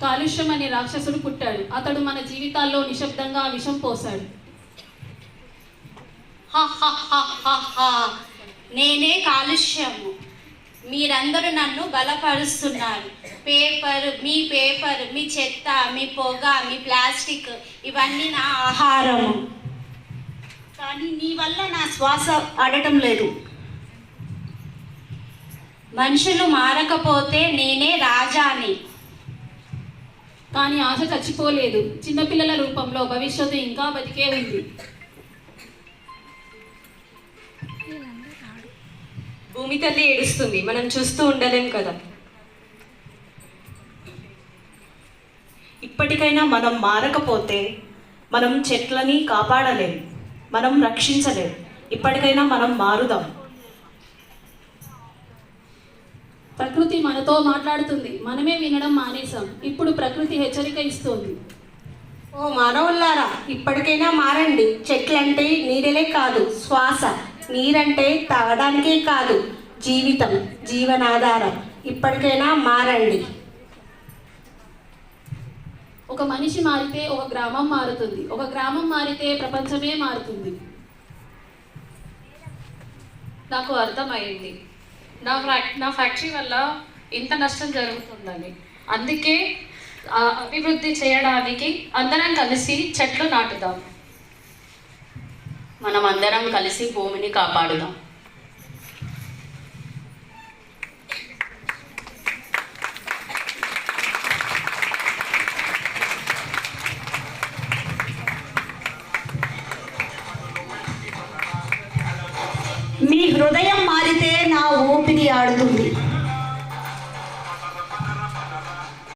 కాలుష్యం అనే రాక్షసుడు పుట్టాడు. అతడు మన జీవితాల్లో నిశ్శబ్దంగా విషం పోశాడు. నేనే కాలుష్యము. మీరందరూ నన్ను బలపరుస్తున్నారు. పేపర్, మీ చెత్త, మీ పొగ, మీ ప్లాస్టిక్ ఇవన్నీ నా ఆహారము. కానీ నీ వల్ల నా శ్వాస ఆడటం లేదు. మనుషులు మారకపోతే నేనే రాజాని. కానీ ఆశ చచ్చిపోలేదు. చిన్నపిల్లల రూపంలో భవిష్యత్తు ఇంకా బతికే ఉంది. భూమి తల్లి ఏడుస్తుంది, మనం చూస్తూ ఉండలేం కదా. ఇప్పటికైనా మనం మారకపోతే మనం చెట్లని కాపాడలేం, మనం రక్షించలేం. ఇప్పటికైనా మనం మారుదాం. ప్రకృతి మనతో మాట్లాడుతుంది, మనమే వినడం మానేశాం. ఇప్పుడు ప్రకృతి హెచ్చరిక ఇస్తోంది. ఓ మానవుల్లారా, ఇప్పటికైనా మారండి. చెట్లంటే నీడలే కాదు, శ్వాస. నీరంటే తాగడానికే కాదు, జీవితం, జీవనాధారం. ఇప్పటికైనా మారండి. ఒక మనిషి మారితే ఒక గ్రామం మారుతుంది, ఒక గ్రామం మారితే ప్రపంచమే మారుతుంది. నాకు అర్థమైంది, నా ఫ్యాక్టరీ వల్ల ఇంత నష్టం జరుగుతుందని. అందుకే అభివృద్ధి చేయడానికి అందరం కలిసి చెట్లు నాటుదాం. మనం అందరం కలిసి భూమిని కాపాడుదాం. మీ హృదయం